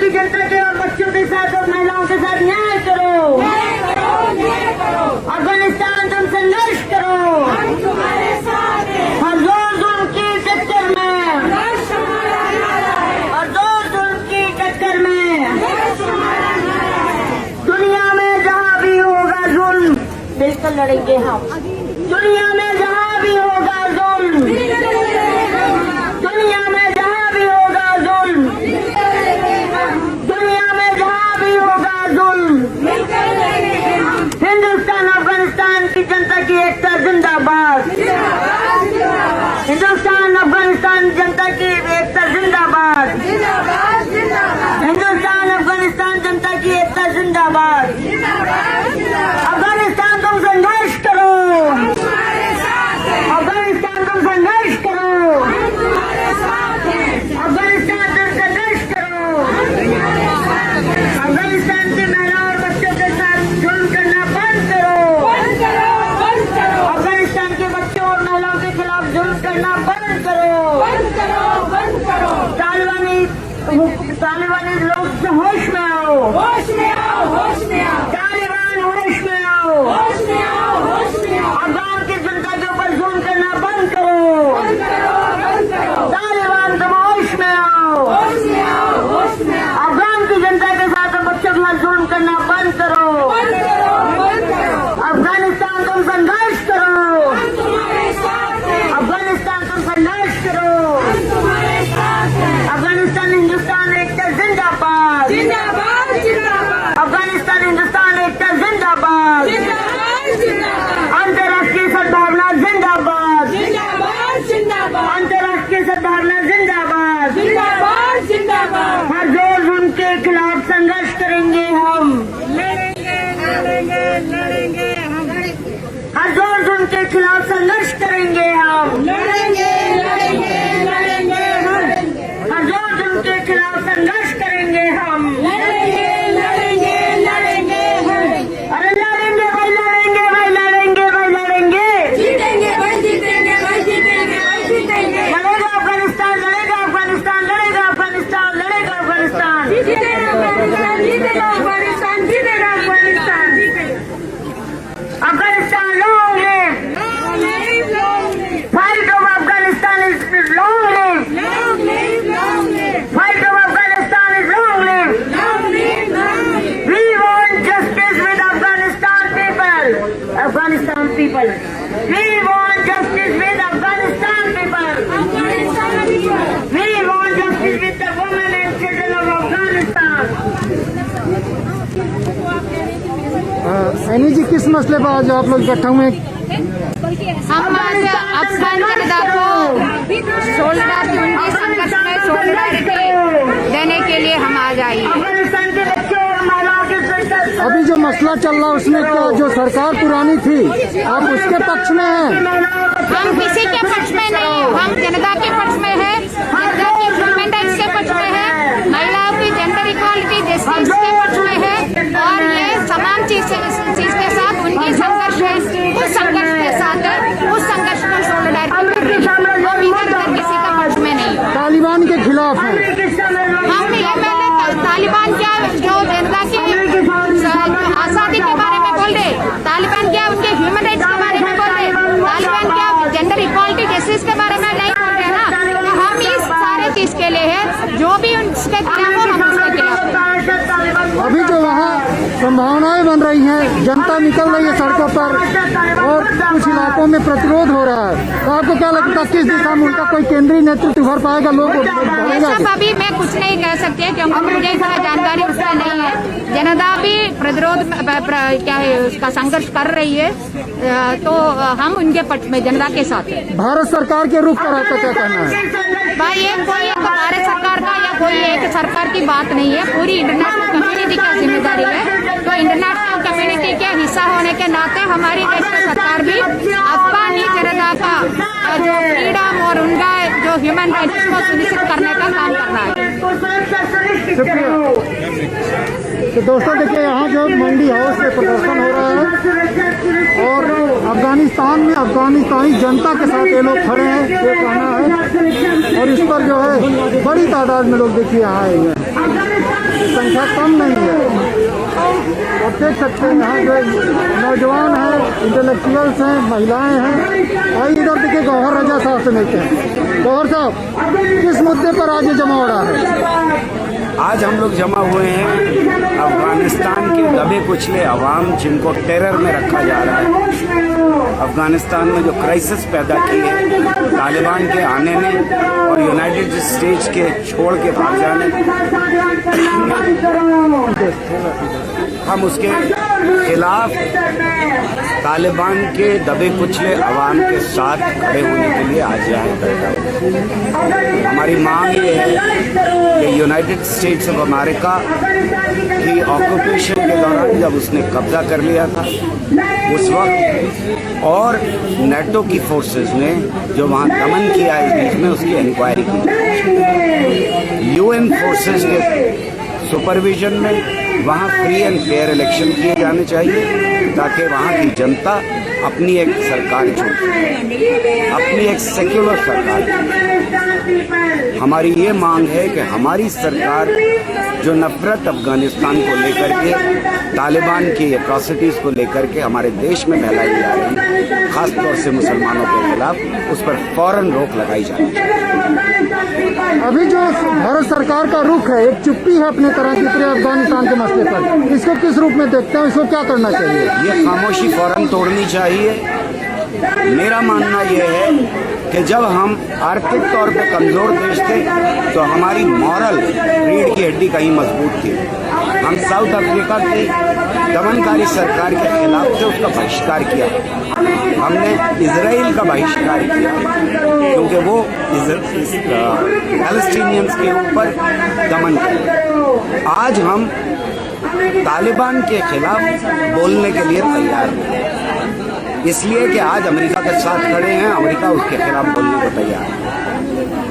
की जनता के और बच्चों के साथ और महिलाओं के साथ न्याय करो। अफगानिस्तान तुम संघर्ष करो, हर जोर जुल्म की टक्कर में, हर जोर जुल्म की टक्कर में। दुनिया में जहाँ भी होगा जुल्म मिलकर लड़ेंगे हम। दुनिया में जहाँ भी होगा जुल्म, दुनिया में जहाँ भी होगा जुल्म, दुनिया में जहाँ भी होगा जुल्म, हिंदुस्तान अफगानिस्तान की जनता की एकता जिंदाबाद। हिंदुस्तान अफगानिस्तान जनता की एकता जिंदाबाद। हिंदुस्तान अफगानिस्तान जनता की एकता जिंदाबाद। अफगानिस्तान तुम संघर्ष करो, अफगानिस्तान तुम संघर्ष करो, अफगानिस्तान तुम संघर्ष करो। अफगानिस्तान की महिलाओं और बच्चों के साथ जुल्म करना बंद करो। अफगानिस्तान के बच्चों और महिलाओं के खिलाफ जुल्म करना बंद करो। तालिबानी लोग से होश में आओ, होश में आओ, होश में आओ। तालिबान होश में आओ, होश में आओ, होश में आओ। अफगान की जनता के ऊपर जुल्म करना बंद करो, बंद करो। तालिबान तुम होश में आओ, होश में आओ, होश में आओ। अफगान की जनता के साथ बच्चों के साथ जुल्म करना बंद करो, बंद करो। अफगानिस्तान तुम संघर्ष करो, अफगानिस्तान तुम संघर्ष करो। अफगानिस्तान हिंदुस्तान एकता जिंदाबाद, जिंदाबाद, जिंदाबाद। अफगानिस्तान हिंदुस्तान एकता जिंदाबाद, जिंदाबाद, जिंदाबाद। अंतर्राष्ट्रीय सद्भावना जिंदाबाद, जिंदाबाद, जिंदाबाद। अंतर्राष्ट्रीय सद्भावना जिंदाबाद, जिंदाबाद, जिंदाबाद। हर जोर जुल्म के खिलाफ संघर्ष करेंगे हम, लड़ेंगे, लड़ेंगे, लड़ेंगे हम। हर जोर जुल्म के खिलाफ संघर्ष करेंगे हम, लड़ेंगे, लड़ेंगे, लड़ेंगे हम। हर जोर जुल्म के खिलाफ संघर्ष करेंगे हम, लड़ेंगे, लड़ेंगे, लड़ेंगे हम। अरे लड़ेंगे भाई, लड़ेंगे भाई, लड़ेंगे भाई, लड़ेंगे, जीतेंगे भाई, जीतेंगे भाई, जीतेंगे भाई, जीतेंगे। लड़ेगा अफगानिस्तान, लड़ेगा अफगानिस्तान, लड़ेगा अफगानिस्तान, लड़ेगा अफगानिस्तान, जीतेगा अफगानिस्तान, जीतेगा अफगानिस्तान, जीतेगा अफगानिस्तान, जीतेगा। Afghanistan long live, fight of Afghanistan is long live, fight of Afghanistan is long live. We want justice with Afghanistan people, Afghanistan people. We want justice with Afghanistan people, we want justice with the women and children of Afghanistan. Saini ji, किस मसले पर आज आप लोग इकट्ठा हुए? हम आज अफगान जनता को सोलिडारिटी, उनके संघर्ष में सोलिडारिटी देने के लिए हम आज आए। अभी जो मसला चल रहा है उसमें क्या जो सरकार पुरानी थी आप उसके पक्ष में हैं? हम किसी के पक्ष में नहीं, हम जनता के पक्ष में है, जनता की ह्यूमन राइट्स के पक्ष में है, महिलाओं की जेंडर इक्वालिटी जस्टिस के पक्ष में है। और ये समान चीज के साथ उनकी संघर्ष है, उस संघर्ष के साथ उस संघर्ष को सोलिडारिटी कर रही है। हम इधर किसी का पक्ष में नहीं। तालिबान के खिलाफ है हम ये मैंने तालिबान क्या जो जनता की आजादी के बारे में बोल रहे, तालिबान क्या उनके ह्यूमन राइट्स के बारे में बोल रहे, तालिबान क्या जेंडर इक्वालिटी जस्टिस के बारे में नहीं बोल रहे ना। तो हम इस सारे चीज के लिए है, जो भी उनके खिलाफ हो हम उसके खिलाफ। अभी जो वहाँ संभावनाएं बन रही हैं, जनता निकल रही है सड़कों पर और कुछ इलाकों में प्रतिरोध हो रहा है, तो आपको क्या लगता है किस दिशा में उनका कोई केंद्रीय नेतृत्व भर पाएगा? लोग सब अभी मैं कुछ नहीं कह सकती क्योंकि मुझे इसका जानकारी उसका नहीं है। जनता भी प्रतिरोध क्या है उसका संघर्ष कर रही है, तो हम उनके पक्ष में जनता के साथ है। भारत सरकार के रुख पर आपका क्या कहना है? भाई ये कोई एक भारत सरकार का या कोई एक सरकार की बात नहीं है, पूरी इंटरनेशनल कम्युनिटी की जिम्मेदारी है। तो इंटरनेशनल कम्युनिटी के हिस्सा होने के नाते हमारी देश की सरकार भी अफगानी जनता का जो फ्रीडम और उनका जो ह्यूमन राइट्स को सुनिश्चित करने का काम कर रहा है। तो दोस्तों देखिए यहाँ जो मंडी हाउस में प्रदर्शन हो रहा है और अफगानिस्तान में अफगानिस्तानी जनता के साथ ये लोग खड़े हैं, ये कहना है। और इस पर जो है बड़ी तादाद में लोग देखिए यहाँ आए हुए हैं, संख्या कम नहीं है। आप देख सकते हैं यहाँ जो नौजवान हैं, इंटेलेक्चुअल्स हैं, महिलाएं हैं। और इधर देखिए गौहर रजा साहब से मिलते हैं। गौहर साहब, किस मुद्दे पर आज ये जमा हो रहा है? आज हम लोग जमा हुए हैं अफगानिस्तान के दबे कुचले अवाम जिनको टेरर में रखा जा रहा है। अफगानिस्तान में जो क्राइसिस पैदा की है तालिबान के आने ने और यूनाइटेड स्टेट्स के छोड़ के भाग जाने, हम उसके खिलाफ तालिबान के दबे कुचले अवाम के साथ खड़े होने के लिए आज यहाँ इकट्ठा हुए। हमारी मांग ये है कि यूनाइटेड स्टेट्स ऑफ अमेरिका की ऑक्यूपेशन के दौरान जब उसने कब्जा कर लिया था उस वक्त, और नेटो की फोर्सेस ने जो वहाँ दमन किया इस बीच में, उसकी इंक्वायरी की। यूएन फोर्सेस के सुपरविजन में वहाँ फ्री एंड फेयर इलेक्शन किए जाने चाहिए ताकि वहाँ की जनता अपनी एक सरकार चुन सके, अपनी एक सेक्युलर सरकार। हमारी ये मांग है कि हमारी सरकार जो नफरत अफगानिस्तान को लेकर के, तालिबान की एट्रॉसिटीज़ को लेकर के हमारे देश में फैलाई जा रही है, खासतौर से मुसलमानों के खिलाफ, उस पर फौरन रोक लगाई जानी चाहिए। अभी जो भारत सरकार का रुख है, एक चुप्पी है अपने तरह की पूरे अफगानिस्तान के मसले पर, इसको किस रूप में देखते हैं? इसको क्या करना चाहिए? ये खामोशी फौरन तोड़नी चाहिए। मेरा मानना यह है कि जब हम आर्थिक तौर पे कमजोर देश थे तो हमारी मॉरल रीढ़ की हड्डी कहीं मजबूत थी। हम साउथ अफ्रीका की दमनकारी सरकार के खिलाफ थे, उसका बहिष्कार किया। हमने इजराइल का बहिष्कार किया क्योंकि वो पैलेस्टीनियंस के ऊपर दमन किया। आज हम तालिबान के खिलाफ बोलने के लिए तैयार हैं, इसलिए कि आज अमेरिका के साथ खड़े हैं, अमेरिका उसके खिलाफ बोलने को तैयार है।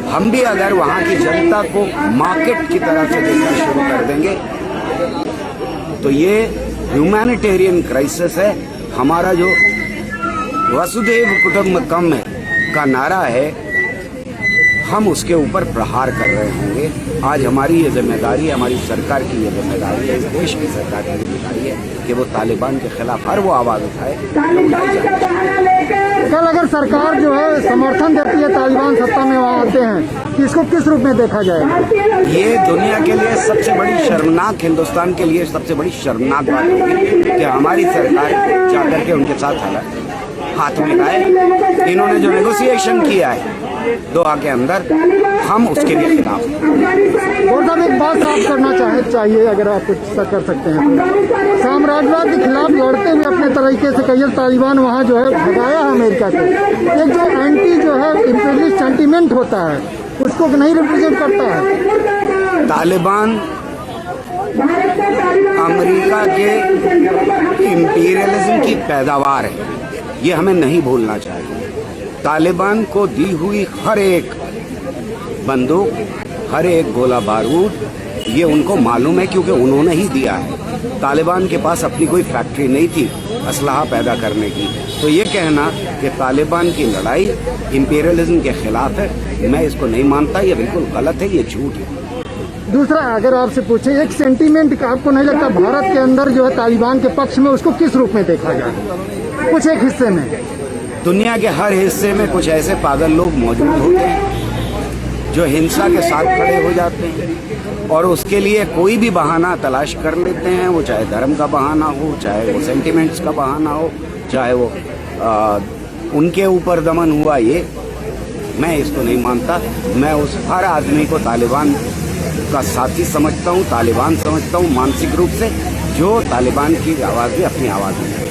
हम भी अगर वहाँ की जनता को मार्केट की तरह से देखना शुरू कर देंगे तो ये ह्यूमैनिटेरियन क्राइसिस है। हमारा जो वसुधैव कुटुंबकम का नारा है, हम उसके ऊपर प्रहार कर रहे होंगे। आज हमारी ये जिम्मेदारी है, हमारी सरकार की ये जिम्मेदारी है, इस देश की सरकार की जिम्मेदारी है कि वो तालिबान के खिलाफ हर वो आवाज़ उठाए जो उठाई जाए। कल अगर सरकार जो है समर्थन देती है, तालिबान सत्ता में वहाँ आते हैं, इसको किस रूप में देखा जाएगा? ये दुनिया के लिए सबसे बड़ी शर्मनाक, हिंदुस्तान के लिए सबसे बड़ी शर्मनाक बात होगी कि हमारी सरकार जाकर के उनके साथ हाथ मिलाए। इन्होंने जो नेगोशिएशन किया है दोहा के अंदर, हम उसके भी खिलाफ। और साहब एक बात साफ करना चाहिए, अगर आप कुछ कर सकते हैं तो। साम्राज्यवाद के खिलाफ लड़ते हुए अपने तरीके से कई तालिबान वहाँ जो है भगाया है अमेरिका को। एक जो एंटी जो है इंपीरियलिस्ट सेंटीमेंट होता है उसको नहीं रिप्रेजेंट करता है। तालिबान अमेरिका के इंपीरियलिज्म की पैदावार है, ये हमें नहीं भूलना चाहिए। तालिबान को दी हुई हर एक बंदूक, हर एक गोला बारूद, ये उनको मालूम है क्योंकि उन्होंने ही दिया है। तालिबान के पास अपनी कोई फैक्ट्री नहीं थी असलहा पैदा करने की। तो ये कहना कि तालिबान की लड़ाई इंपीरियलिज्म के खिलाफ है, मैं इसको नहीं मानता। ये बिल्कुल गलत है, ये झूठ है। दूसरा, अगर आपसे पूछे एक सेंटीमेंट आपको नहीं लगता भारत के अंदर जो है तालिबान के पक्ष में, उसको किस रूप में देखा जाए? कुछ एक हिस्से में, दुनिया के हर हिस्से में कुछ ऐसे पागल लोग मौजूद होते हैं जो हिंसा के साथ खड़े हो जाते हैं और उसके लिए कोई भी बहाना तलाश कर लेते हैं। वो चाहे धर्म का बहाना हो, चाहे वो सेंटिमेंट्स का बहाना हो, चाहे वो उनके ऊपर दमन हुआ। ये मैं इसको नहीं मानता। मैं उस हर आदमी को तालिबान का साथी समझता हूँ, तालिबान समझता हूँ मानसिक रूप से, जो तालिबान की आवाज़ भी अपनी आवाज़ में।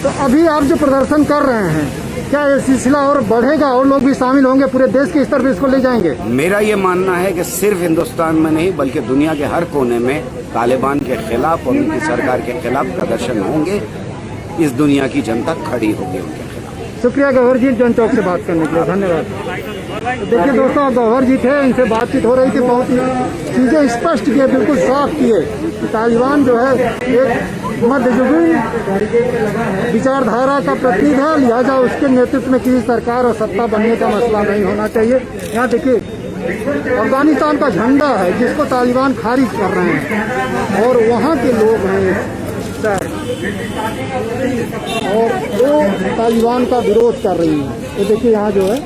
तो अभी आप जो प्रदर्शन कर रहे हैं, क्या ये सिलसिला और बढ़ेगा और लोग भी शामिल होंगे, पूरे देश के स्तर पर इसको ले जाएंगे? मेरा ये मानना है कि सिर्फ हिंदुस्तान में नहीं बल्कि दुनिया के हर कोने में तालिबान के खिलाफ और उनकी सरकार के खिलाफ प्रदर्शन होंगे। इस दुनिया की जनता खड़ी होगी उनके खिलाफ। शुक्रिया गौहर जी, जन चौक से बात करने के लिए धन्यवाद। देखिए दोस्तों, गौहर जी थे, इनसे बातचीत हो रही थी, बहुत चीज़ें स्पष्ट किए, बिल्कुल साफ किए। तालिबान जो है एक मध्ययुगीन विचारधारा का प्रतीक है, लिहाजा उसके नेतृत्व में किसी सरकार और सत्ता बनने का मसला नहीं होना चाहिए। यहाँ देखिए अफगानिस्तान का झंडा है जिसको तालिबान खारिज कर रहे हैं और वहाँ के लोग हैं सर और वो तालिबान का विरोध कर रही हैं। ये देखिए यहाँ जो है,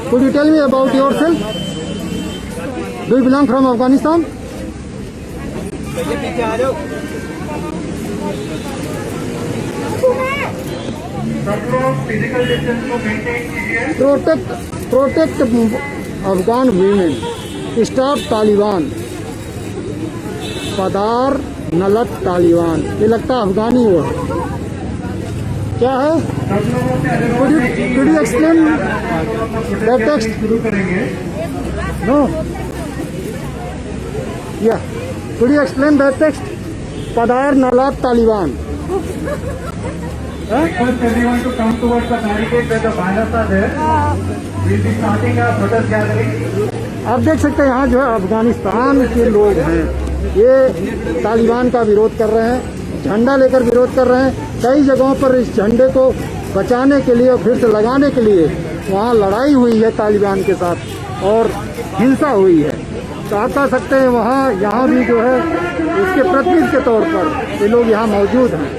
could you tell me about yourself? Do you belong from Afghanistan? Protect Afghan women. Stop Taliban. पदार नलत तालिबान। ये लगता है अफगानी वो है, क्या है? Could you explain that text? No. Yeah. Could you explain that text? Padar Nalat Taliban. First, everyone to come towards the barricade where the banners are there. We'll be starting a protest gathering. आप देख सकते हैं यहाँ जो है अफगानिस्तान के लोग हैं, ये तालिबान का विरोध कर रहे हैं, झंडा लेकर विरोध कर रहे हैं। कई जगहों पर इस झंडे को बचाने के लिए और फिर से लगाने के लिए वहाँ लड़ाई हुई है तालिबान के साथ और हिंसा हुई है। तो आप कह सकते हैं वहाँ यहाँ भी जो है इसके प्रतिनिधि के तौर पर ये लोग यहाँ मौजूद हैं।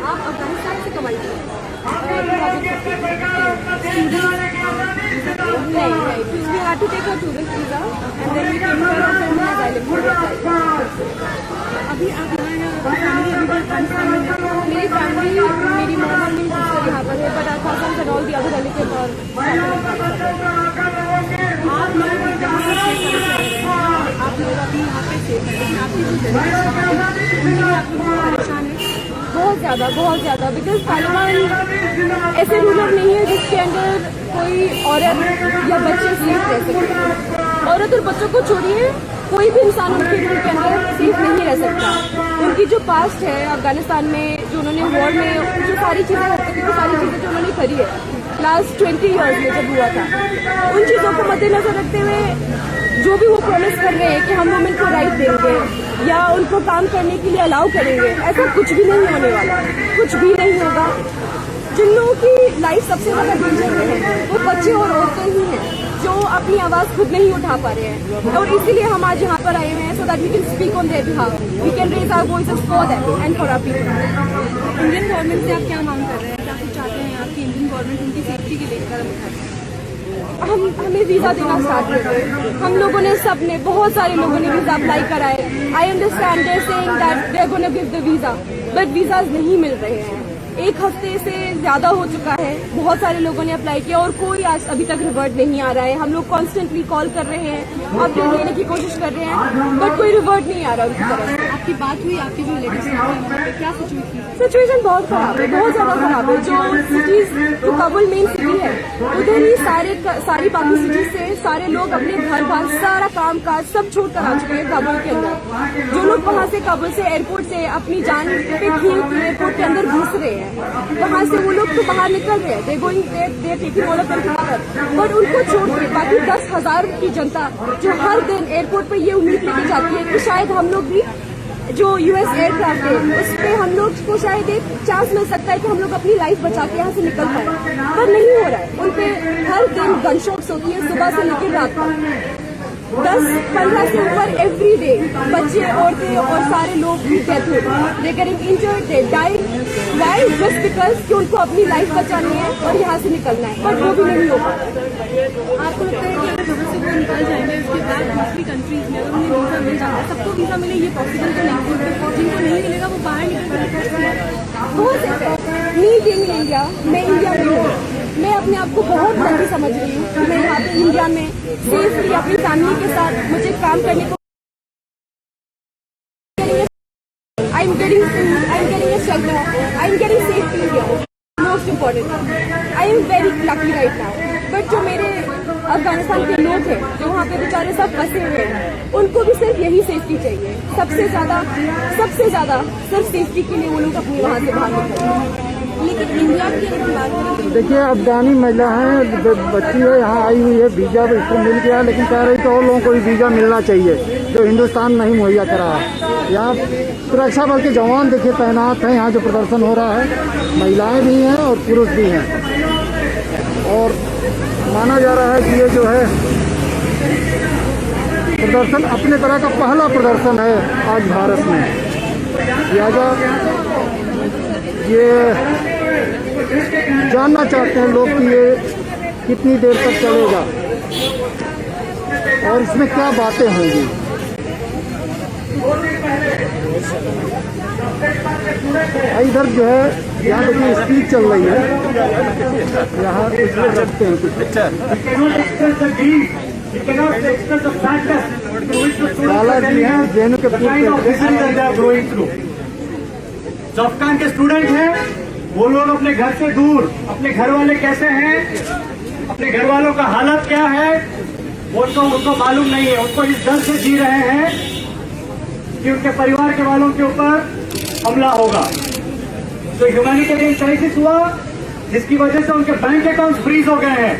आप अफगानिस्तान से कब आई थे? We had to take a tourist visa and then we came here on asylum. अभी आप यहाँ मेरी फैमिली, मेरी मॉम और मेरी सिस्टर यहाँ पर है, but our cousins and all the other relatives और आप लोग अभी यहाँ पे सेफ हैं, लेकिन आपकी जो परेशान है बहुत ज़्यादा बिकॉज तालिबान ऐसे रूलर नहीं है जिसके अंदर कोई औरत या बच्चे सेफ रह सकते। औरत और बच्चों को छोड़िए, कोई भी इंसान उनके रूल के अंदर सेफ नहीं रह सकता। उनकी जो पास्ट है अफगानिस्तान में, जो उन्होंने वॉर में जो सारी चीज़ें होती थी, वो सारी चीज़ें जो उन्होंने करी है लास्ट 20 ईयर्स में जब हुआ था, उन चीज़ों को मद्देनजर रखते हुए जो भी वो प्रॉमिस कर रहे हैं कि हम वुमेन को राइट देंगे या उनको काम करने के लिए अलाउ करेंगे, ऐसा कुछ भी नहीं होने वाला, कुछ भी नहीं होगा। जिन लोगों की लाइफ सबसे ज़्यादा डेंजर में है वो बच्चे और औरतें ही हैं जो अपनी आवाज़ खुद नहीं उठा पा रहे हैं, और इसीलिए हम आज यहाँ पर आए हुए हैं so that we can speak on their behalf, we can raise our voices for them and for our people. Indian government से आप क्या मांग कर रहे हैं, क्या कुछ चाहते हैं आप कि इंडियन गवर्नमेंट उनकी सेफ्टी के लिए कदम उठाए? हमें वीज़ा देना स्टार्ट कर रहे, हम लोगों ने सबने, बहुत सारे लोगों ने वीज़ा अप्लाई कराए। I understand they saying that they are gonna give the visa, but visas नहीं मिल रहे हैं। 1 हफ्ते से ज़्यादा हो चुका है, बहुत सारे लोगों ने अप्लाई किया और कोई आज अभी तक रिवर्ट नहीं आ रहा है। हम लोग कॉन्स्टेंटली कॉल कर रहे हैं, अपडेट लेने की कोशिश कर रहे हैं, बट कोई रिवर्ट नहीं आ रहा उनकी तरफ। आपकी बात हुई आपकी जो रिलेटिव्स, क्या सिचुएशन? बहुत खराब है, बहुत ज़्यादा खराब है। जो सिटीज़, जो काबुल मेन सिटी है, उधर ही सारी बाकी सिटीज से सारे लोग अपने घर बार सारा काम काज सब छोड़ कर आ चुके हैं काबुल के अंदर। जो लोग वहाँ से काबुल से एयरपोर्ट से अपनी जान पे खींच एयरपोर्ट के अंदर घुस रहे हैं, वहाँ से वो लोग तो बाहर निकल रहे हैं, दे taking all of them, but उनको छोड़ के बाकी 10,000 की जनता जो हर दिन एयरपोर्ट पर ये उम्मीद लेके जाती है कि शायद हम लोग भी जो यूएस एयरक्राफ्ट है उस पर हम लोग को शायद एक चांस मिल सकता है कि हम लोग अपनी लाइफ बचा के यहाँ से निकल पाए, पर नहीं हो रहा है। उन पे हर दिन गन शॉट्स होती है सुबह से लेकर रात तक, 10-15 से ऊपर एवरी डे बच्चे, औरतें और सारे लोग की डेथ होती है। They getting injured, they die, why just because कि उनको अपनी लाइफ बचानी है और यहाँ से निकलना है, बट वो भी नहीं हो पाता। आपको लगता है कि से निकल जाएंगे, उसके बाद दूसरी कंट्रीज में अगर उन्हें वीज़ा मिल जाता है, सबको वीज़ा मिले ये पॉसिबल तो नहीं है। जिनको नहीं मिलेगा वो बाहर निकल कर हो सकता है। मी बीइंग इंडिया, मैं इंडिया में हूँ, मैं अपने आप को बहुत लकी समझ रही हूँ कि मैं यहाँ पे इंडिया में सेफली अपनी फैमिली के साथ मुझे काम करने को I'm getting a shelter, I'm getting safety here. Most important, I am very lucky right now. But जो मेरे अफगानिस्तान के लोग हैं, जो वहाँ पे बेचारे सब फंसे हुए हैं, उनको भी सिर्फ यही सेफ्टी चाहिए। सबसे ज्यादा सिर्फ सेफ्टी के लिए वो लोग अपनी वहाँ से बाहर निकलें। लेकिन इंडिया की अगर हम बात करें, देखिए अफगानी महिला है, बच्ची है, यहाँ आई हुई है, वीजा इसको मिल गया, लेकिन कह रही तो और लोगों को भी वीजा मिलना चाहिए जो हिंदुस्तान नहीं मुहैया करा है। यहाँ सुरक्षा बल के जवान देखिए तैनात हैं, यहाँ जो प्रदर्शन हो रहा है महिलाएं भी हैं और पुरुष भी हैं, और माना जा रहा है कि ये जो है प्रदर्शन अपने तरह का पहला प्रदर्शन है आज भारत में। लिहाजा ये जानना चाहते हैं लोग कि ये कितनी देर तक चलेगा और इसमें क्या बातें होंगी। इधर जो है यहाँ देखिए स्पीच चल रही है, यहाँ कुछ लोग रखते हैं कुछ बालाजी हैं जेएनयू के पूर्व। जो अफगान के स्टूडेंट हैं वो लोग अपने घर से दूर, अपने घर वाले कैसे हैं, अपने घर वालों का हालत क्या है वो उनको मालूम नहीं है। उनको इस डर से जी रहे हैं कि उनके परिवार के वालों के ऊपर हमला होगा। तो ह्यूमैनिटेरियन क्राइसिस हुआ जिसकी वजह से उनके बैंक अकाउंट फ्रीज हो गए हैं।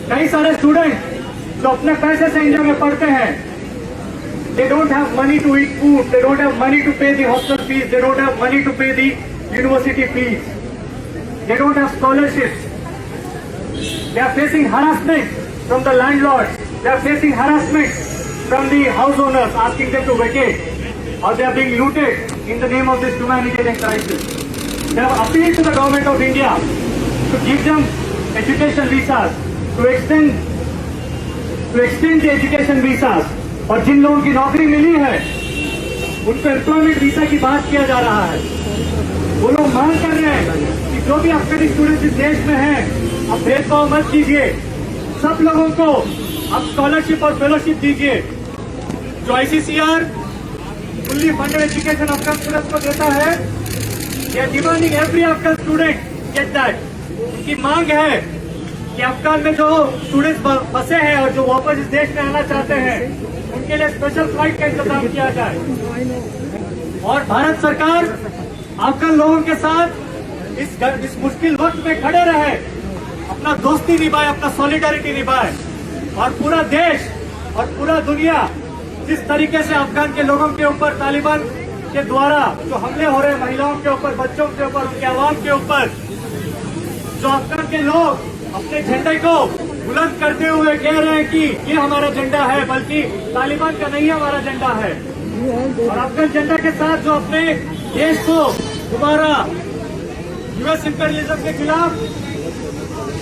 कई सारे स्टूडेंट जो अपने पैसे से इंडिया में पढ़ते हैं, they don't have money to eat food, they don't have money to pay the hostel fees, they don't have money to pay the university fees, they don't have scholarships, they are facing harassment from the landlords, they are facing harassment from the house owners asking them to vacate, or they are being looted in the name of this humanitarian crisis. They have appealed to the government of India to give them education visas, to extend the education visas, और जिन लोगों की नौकरी मिली है उनको employment visa की बात किया जा रहा है। वो लोग मांग कर रहे हैं कि जो भी अफगानी स्टूडेंट इस देश में हैं, आप भेदभाव मत कीजिए, सब लोगों को आप स्कॉलरशिप और फेलोशिप दीजिए। जो ICCR fully funded education Afghan students को देता है, ये demanding every Afghan student get that. उनकी मांग है कि अफगान में जो स्टूडेंट्स फंसे हैं और जो वापस इस देश में आना चाहते हैं उनके लिए स्पेशल फ्लाइट का इंतजाम किया जाए, और भारत सरकार अफगान लोगों के साथ इस मुश्किल वक्त में खड़े रहे, अपना दोस्ती निभाए, अपना सॉलिडारिटी निभाए। और पूरा देश और पूरा दुनिया जिस तरीके से अफगान के लोगों के ऊपर तालिबान के द्वारा जो हमले हो रहे हैं, महिलाओं के ऊपर, बच्चों के ऊपर, उनके आवाम के ऊपर, जो अफगान के लोग अपने झंडे को बुलंद करते हुए कह रहे हैं कि ये हमारा झंडा है, बल्कि तालिबान का नहीं हमारा झंडा है। और अफगान झंडा के साथ जो अपने देश को दोबारा US इंपीरियलिज्म के खिलाफ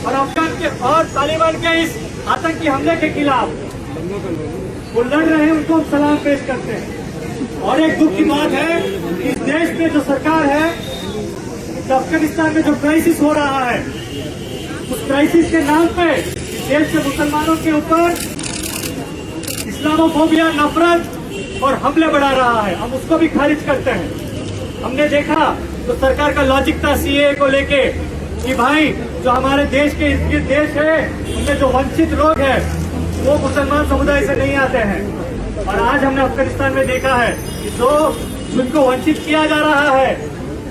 और अफगान के और तालिबान के इस आतंकी हमले के खिलाफ वो लड़ रहे हैं, उनको हम सलाम पेश करते हैं। और एक दुख की बात है कि इस देश में जो सरकार है, अफगानिस्तान में जो क्राइसिस हो रहा है, उस क्राइसिस के नाम पे देश के मुसलमानों के ऊपर इस्लामोफोबिया, नफरत और हमले बढ़ा रहा है। हम उसको भी खारिज करते हैं। हमने देखा तो सरकार का लॉजिक था CAA को लेके कि भाई जो हमारे देश के इर्द गिर्द देश है उनमें जो वंचित लोग हैं वो मुसलमान समुदाय से नहीं आते हैं। और आज हमने अफगानिस्तान में देखा है कि जो जिनको वंचित किया जा रहा है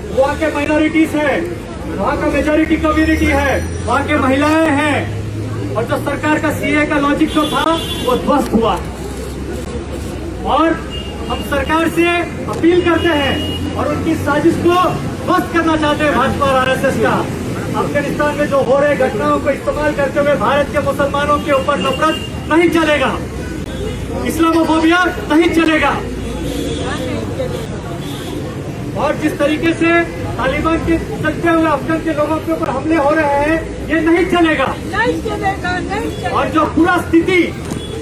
वो वहाँ के माइनॉरिटीज है, वहाँ का मेजोरिटी कम्युनिटी है, वहाँ के महिलाएं हैं। और जो सरकार का CAA का लॉजिक जो था वो ध्वस्त हुआ। और हम सरकार से अपील करते हैं और उनकी साजिश को ध्वस्त करना चाहते हैं भाजपा और RSS का। अफगानिस्तान में जो हो रहे घटनाओं को इस्तेमाल करते हुए भारत के मुसलमानों के ऊपर नफरत नहीं चलेगा, इस्लामोफोबिया नहीं चलेगा। और जिस तरीके से तालिबान के चलते हुए अफगान के लोगों के ऊपर हमले हो रहे हैं, ये नहीं चलेगा। और जो पूरा स्थिति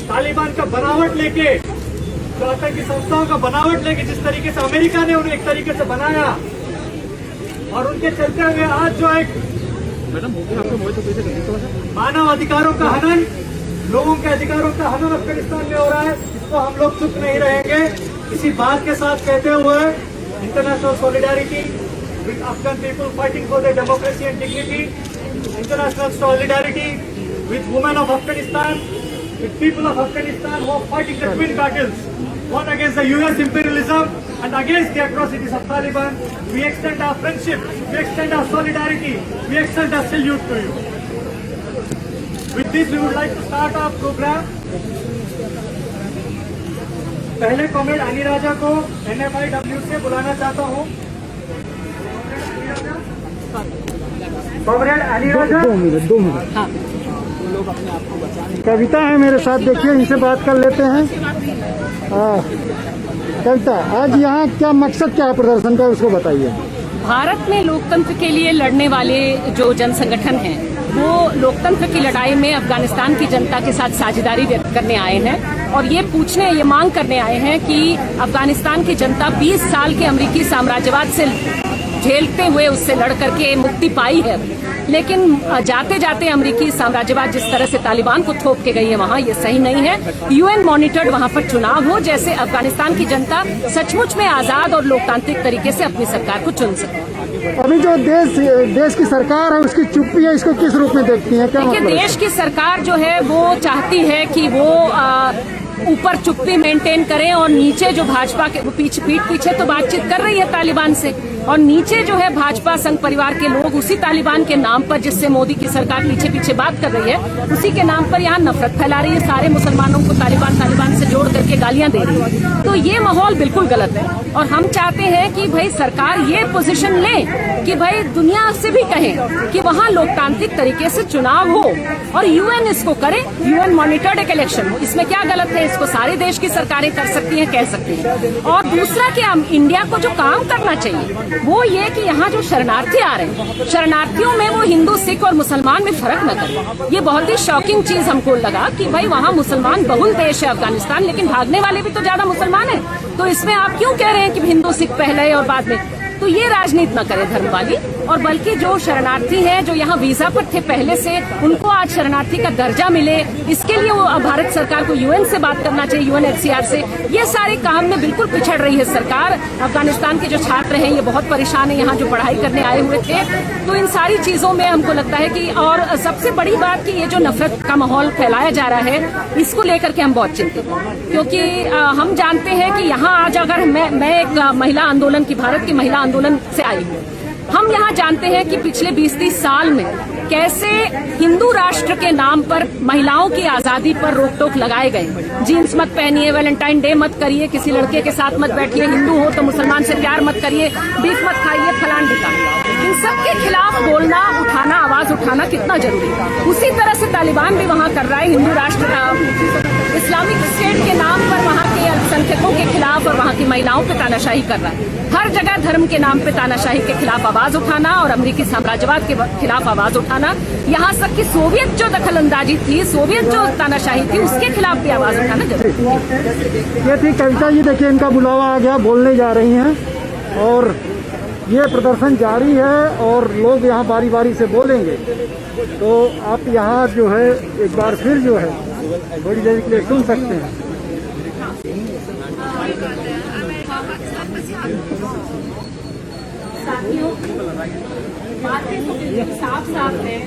तालिबान का बनावट लेके, जो आतंकी संस्थाओं का बनावट लेके जिस तरीके से अमेरिका ने उन्हें एक तरीके से बनाया, और उनके चलते हुए आज जो एक मानव अधिकारों का हनन, लोगों के अधिकारों का हनन अफगानिस्तान में हो रहा है, इसको हम लोग चुप नहीं रहेंगे। इसी बात के साथ कहते हुए international solidarity with Afghan people fighting for their democracy and dignity, international solidarity with women of Afghanistan, with people of Afghanistan who are fighting the twin battles, one against the US imperialism and against the atrocities of Taliban. We extend our friendship, we extend our solidarity, we extend our salute to you. With this, we would like to start our program. पहले comrade अनी राजा को NFIW से बुलाना चाहता हूँ। Comrade अनी राजा, 2 minute. हाँ। कविता है मेरे साथ, देखिए इनसे बात कर लेते हैं। कविता, आज यहाँ क्या मकसद, क्या प्रदर्शन का, उसको बताइए। भारत में लोकतंत्र के लिए लड़ने वाले जो जन संगठन हैं, वो लोकतंत्र की लड़ाई में अफगानिस्तान की जनता के साथ साझेदारी व्यक्त करने आए हैं और ये मांग करने आए हैं कि अफगानिस्तान की जनता 20 साल के अमेरिकी साम्राज्यवाद से झेलते हुए उससे लड़ करके मुक्ति पाई है, लेकिन जाते जाते अमेरिकी साम्राज्यवाद जिस तरह से तालिबान को थोप के गई है वहाँ, ये सही नहीं है। UN मॉनिटर्ड वहाँ पर चुनाव हो, जैसे अफगानिस्तान की जनता सचमुच में आजाद और लोकतांत्रिक तरीके से अपनी सरकार को चुन सके। अभी जो देश की सरकार है उसकी चुप्पी है, इसको किस रूप में देखती हैं, क्या मतलब? देश की सरकार जो है वो चाहती है कि वो ऊपर चुप्पी मेंटेन करें और नीचे जो भाजपा के पीठ पीछे तो बातचीत कर रही है तालिबान से, और नीचे जो है भाजपा संघ परिवार के लोग उसी तालिबान के नाम पर, जिससे मोदी की सरकार पीछे पीछे बात कर रही है, उसी के नाम पर यहाँ नफरत फैला रही है, सारे मुसलमानों को तालिबान से जोड़ करके गालियां दे रही है। तो ये माहौल बिल्कुल गलत है और हम चाहते हैं कि भाई सरकार ये पोजीशन ले कि भाई दुनिया से भी कहें कि वहाँ लोकतांत्रिक तरीके से चुनाव हो और UN इसको करे, UN मॉनिटर्ड एक इलेक्शन हो। इसमें क्या गलत है? इसको सारे देश की सरकारें कर सकती हैं, कह सकती हैं। और दूसरा कि इंडिया को जो काम करना चाहिए वो ये कि यहाँ जो शरणार्थी आ रहे हैं, शरणार्थियों में वो हिंदू, सिख और मुसलमान में फर्क न करें। ये बहुत ही शॉकिंग चीज हमको लगा कि भाई वहाँ मुसलमान बहुल देश है अफगानिस्तान, लेकिन भागने वाले भी तो ज्यादा मुसलमान है, तो इसमें आप क्यों कह रहे हैं कि हिंदू सिख पहले और बाद में? तो ये राजनीति न करे धर्म वाली, और बल्कि जो शरणार्थी हैं जो यहाँ वीजा पर थे पहले से, उनको आज शरणार्थी का दर्जा मिले, इसके लिए वो भारत सरकार को UN से बात करना चाहिए, UNHCR से। ये सारे काम में बिल्कुल पिछड़ रही है सरकार। अफगानिस्तान के जो छात्र हैं ये बहुत परेशान है, यहाँ जो पढ़ाई करने आए हुए थे, तो इन सारी चीजों में हमको लगता है कि, और सबसे बड़ी बात कि ये जो नफरत का माहौल फैलाया जा रहा है, इसको लेकर के हम बहुत चिंतित हैं, क्योंकि हम जानते हैं कि यहाँ आज अगर मैं एक महिला आंदोलन की, भारत की महिला आंदोलन से आई हूँ, हम यहाँ जानते हैं कि पिछले 20-30 साल में कैसे हिंदू राष्ट्र के नाम पर महिलाओं की आजादी पर रोक टोक लगाए गए। जीन्स मत पहनिए, वैलेंटाइन डे मत करिए, किसी लड़के के साथ मत बैठिए, हिंदू हो तो मुसलमान से प्यार मत करिए, बीफ मत खाइए, फलान ढिकान। इन सब के खिलाफ बोलना, उठाना, आवाज उठाना कितना जरूरी है। उसी तरह से तालिबान भी वहाँ कर रहा है, हिंदू राष्ट्र इस्लामिक स्टेट के नाम पर वहाँ के अल्पसंख्यकों के खिलाफ और वहाँ की महिलाओं पे तानाशाही कर रहा है। हर जगह धर्म के नाम पे तानाशाही के खिलाफ आवाज उठाना और अमेरिकी साम्राज्यवाद के खिलाफ आवाज उठाना, यहाँ तक कि सोवियत जो दखलंदाजी थी, सोवियत जो तानाशाही थी, उसके खिलाफ भी आवाज उठाना जरूरी है। ये थी कविता जी, देखिए इनका बुलावा आ गया, बोलने जा रही हैं और ये प्रदर्शन जारी है और लोग यहाँ बारी बारी से बोलेंगे। तो आप यहाँ जो है एक बार फिर जो है थोड़ी देर के लिए सुन सकते हैं। साथियों, बातें तो साफ साफ है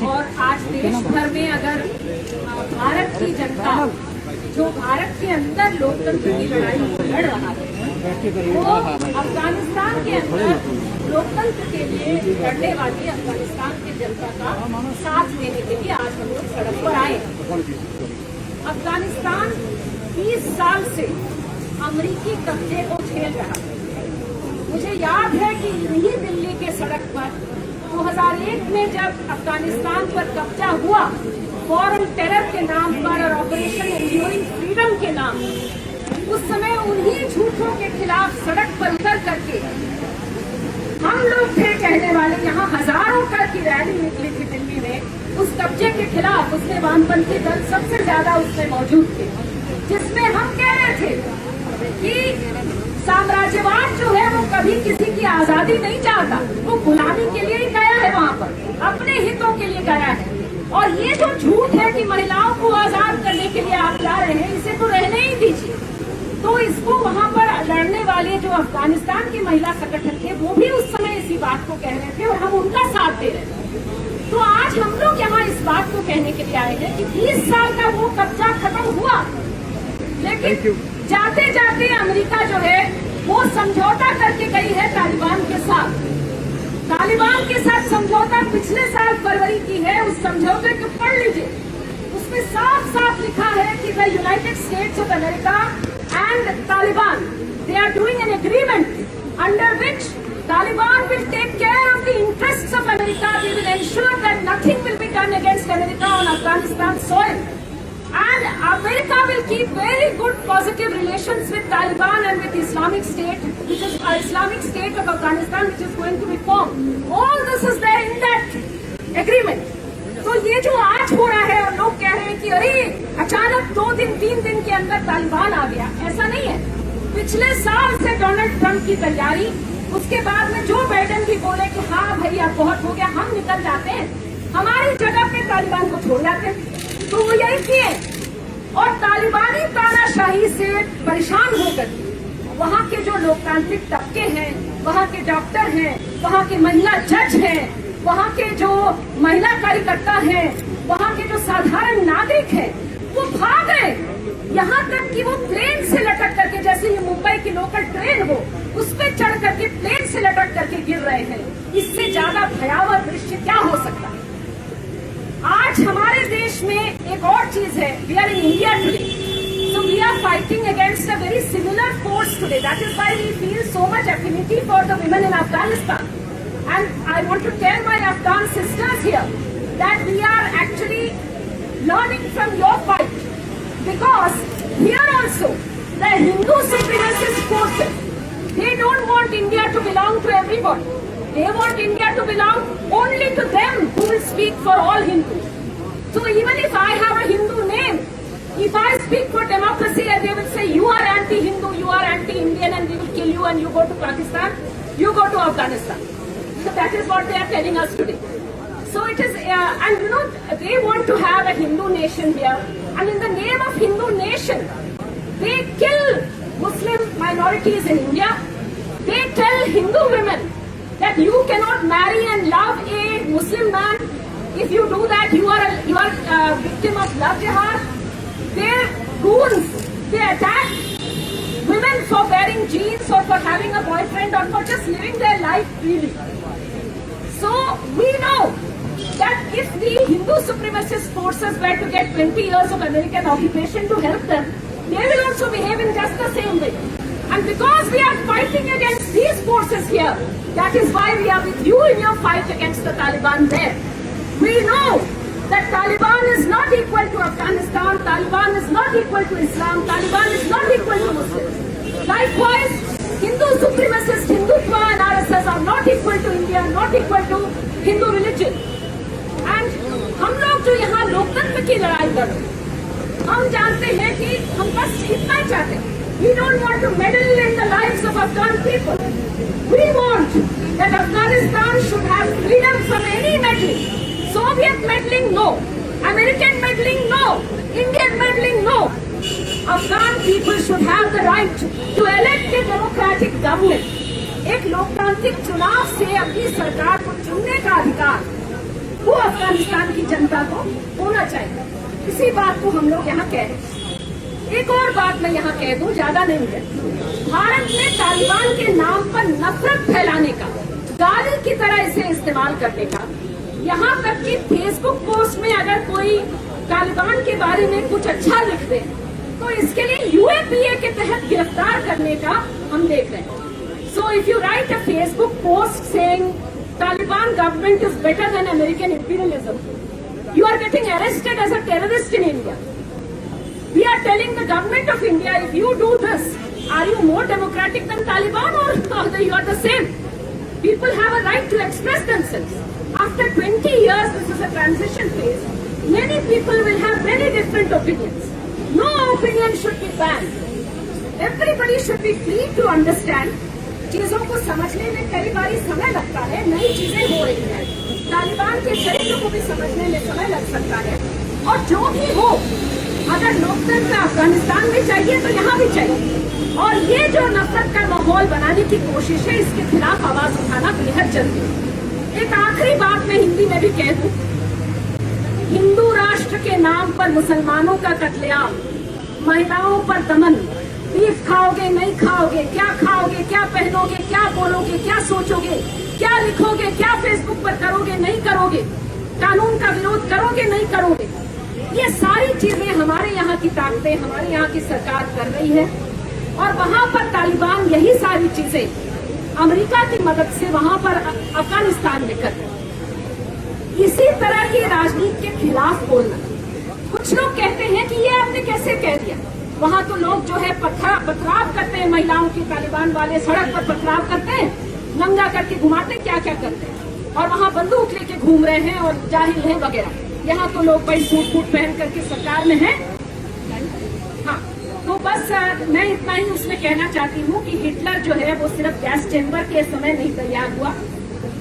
और आज देश भर में अगर भारत की जनता जो भारत के अंदर लोकतंत्र की लड़ाई लड़ रहा है, वो अफगानिस्तान के अंदर लोकतंत्र के लिए लड़ने वाली अफगानिस्तान की जनता का साथ देने के लिए आज हम लोग सड़क पर आए। अफगानिस्तान 20 साल से अमेरिकी कब्जे को झेल रहा है। मुझे याद है कि यही दिल्ली के सड़क पर 2001 में जब अफगानिस्तान पर कब्जा हुआ, वॉर ऑन टेरर के नाम पर और ऑपरेशन एंड्यूरिंग फ्रीडम के नाम, उस समय उन्हीं झूठों के खिलाफ सड़क पर उतर करके हम लोग थे कहने वाले, यहाँ हजारों कल की रैली निकली थी दिल्ली में, उस कब्जे के खिलाफ उसमें वामपंथी दल सबसे ज्यादा उसमें मौजूद थे, जिसमें हम कह रहे थे कि साम्राज्यवाद जो है वो कभी किसी की आजादी नहीं चाहता, वो गुलामी के लिए ही गया है, वहाँ पर अपने हितों के लिए गया है। और ये जो झूठ है कि महिलाओं को आजाद करने के लिए आप जा रहे हैं, इसे तो रहने ही दीजिए। तो इसको वहाँ पर लड़ने वाले जो अफगानिस्तान के महिला संगठन थे वो भी उस समय इसी बात को कह रहे थे और हम उनका साथ दे रहे थे। तो आज हम लोग यहाँ इस बात को कहने के लिए आए हैं कि 20 साल का वो कब्जा खत्म हुआ, लेकिन जाते जाते अमेरिका जो है वो समझौता करके गई है तालिबान के साथ। तालिबान के साथ समझौता पिछले साल फरवरी की है, उस समझौते को पढ़ लीजिए। उसमें साफ साफ लिखा है कि the United states of America and Taliban, they are doing an agreement under which Taliban will take care of the interests of America. They will ensure that nothing will be done against America on Afghanistan soil. And America will keep very good positive relations with Taliban and with Islamic State, which is Islamic State of Afghanistan, which is going to be formed. All this is there in that agreement. तो ये जो आज हो रहा है और लोग कह रहे हैं कि अरे अचानक 2 दिन 3 दिन के अंदर तालिबान आ गया, ऐसा नहीं है। पिछले साल से डोनाल्ड ट्रंप की तैयारी, उसके बाद में जो बाइडेन भी बोले कि हाँ भाई अब बहुत हो गया, हम निकल जाते हैं, हमारी जगह पे तालिबान को छोड़ जाते हैं, तो वो यही किए। और तालिबानी तानाशाही से परेशान होकर वहाँ के जो लोकतांत्रिक तबके हैं, वहाँ के डॉक्टर हैं, वहाँ के महिला जज हैं, वहाँ के जो महिला कार्यकर्ता हैं, वहाँ के जो साधारण नागरिक हैं, वो भाग गए। यहाँ तक कि वो प्लेन से लटक करके, जैसे ये मुंबई की लोकल ट्रेन हो, उस पर चढ़ करके प्लेन से लटक करके गिर रहे हैं। इससे ज्यादा भयावह दृश्य क्या हो सकता है? आज हमारे देश में एक और चीज है, we are in India today, so we are fighting against a very similar force today. That is why we feel so much affinity for the women in Afghanistan. And I want to tell my Afghan sisters here that we are actually learning from your fight, because here also the Hindu supremacist forces, they don't want India to belong to everyone. They want India to belong only to them who will speak for all Hindus. So even if I have a Hindu name, if I speak for democracy, they will say you are anti-Hindu, you are anti-Indian, and we will kill you, and you go to Pakistan, you go to Afghanistan. So that is what they are telling us today. So it is, and you know, they want to have a Hindu nation here, and in the name of Hindu nation, they kill Muslim minorities in India. They tell Hindu women that you cannot marry and love a Muslim man. If you do that, you are a victim of love jihad. Their goons, they attack women for wearing jeans or for having a boyfriend or for just living their life freely. So we know that if the Hindu supremacist forces were to get 20 years of American occupation to help them, they will also behave in just the same way. And because we are fighting against these forces here, that is why we are with you in your fight against the Taliban there. We know that Taliban is not equal to Afghanistan, Taliban is not equal to Islam, Taliban is not equal to Muslims. Likewise, Hindu supremacists, Hindutva and RSS are not equal to India, not equal to Hindu religion. And हम लोग जो यहाँ लोकतंत्र की लड़ाई कर रहे हैं, हम जानते हैं कि हम बस इतना ही चाहते हैं. We don't want to meddle in the lives of Afghan people. We want that Afghanistan should have freedom from any meddling. Soviet meddling, no. American meddling, no. Indian meddling, no. Afghan people should have the right to elect a democratic government. एक लोकतांत्रिक चुनाव से अपनी सरकार को चुनने का अधिकार वो अफगानिस्तान की जनता को होना चाहिए. इसी बात को हम लोग यहाँ कह रहे हैं. एक और बात मैं यहाँ कह दूं, ज्यादा नहीं है. भारत ने तालिबान के नाम पर नफरत फैलाने का, गाली की तरह इसे इस्तेमाल करने का, यहाँ तक कि फेसबुक पोस्ट में अगर कोई तालिबान के बारे में कुछ अच्छा लिख दे तो इसके लिए यूएपीए के तहत गिरफ्तार करने का हम देख रहे हैं. So if you write a Facebook post saying Taliban government is better than American imperialism, you are getting arrested as a terrorist in India. We are telling the government of India, if you do this, are you more democratic than Taliban or you are the same? People have a right to express themselves. After 20 years, this is a transition phase. Many people will have many different opinions. No opinion should be banned. Everybody should be free to understand. चीजों को समझने में कई बार समय लगता है, नई चीजें हो रही हैं। तालिबान के चरित्र को भी समझने में समय लग सकता है। और जो भी हो, अगर लोकतंत्र अफगानिस्तान में चाहिए तो यहाँ भी चाहिए। और ये जो नफरत का माहौल बनाने की कोशिश है, इसके खिलाफ आवाज उठाना बेहद जरूरी है। एक आखिरी बात मैं हिंदी में भी कह दूं, हिंदू राष्ट्र के नाम पर मुसलमानों का कत्लेआम, महिलाओं पर दमन, बीफ खाओगे नहीं खाओगे, क्या खाओगे, क्या पहनोगे, क्या बोलोगे, क्या सोचोगे, क्या लिखोगे, क्या फेसबुक पर करोगे नहीं करोगे, कानून का विरोध करोगे नहीं करोगे, ये सारी चीजें हमारे यहाँ की ताकतें, हमारे यहाँ की सरकार कर रही है। और वहां पर तालिबान यही सारी चीजें अमेरिका की मदद से वहां पर अफगानिस्तान में कर रहे हैं। इसी तरह की राजनीति के खिलाफ बोलना, कुछ लोग कहते हैं कि ये आपने कैसे कह दिया, वहां तो लोग जो है पथराव करते हैं, महिलाओं की तालिबान वाले सड़क पर पथराव करते हैं, नंगा करके घुमाते, क्या क्या करते हैं, और वहां बंदूक लेके घूम रहे हैं और जाहिल है वगैरह। यहाँ तो लोग भाई सूट फूट पहन करके सरकार में हैं। हाँ, तो बस मैं इतना ही उसमें कहना चाहती हूँ कि हिटलर जो है वो सिर्फ गैस चेम्बर के समय नहीं तैयार हुआ,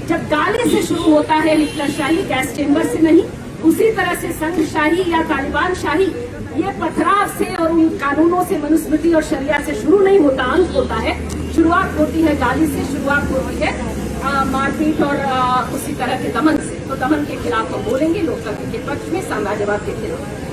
जब गाली से शुरू होता है हिटलर शाही, गैस चेम्बर से नहीं। उसी तरह से संघ शाही या तालिबान शाही ये पथराव से और उन कानूनों से, मनुस्मृति और शरिया से शुरू नहीं होता, अंत होता है। शुरुआत होती है गाली से, शुरुआत होती है मारपीट और उसी तरह के दमन से। तो दमन के खिलाफ हम बोलेंगे, लोकतंत्र के पक्ष में, साम्राज्यवाद के खिलाफ।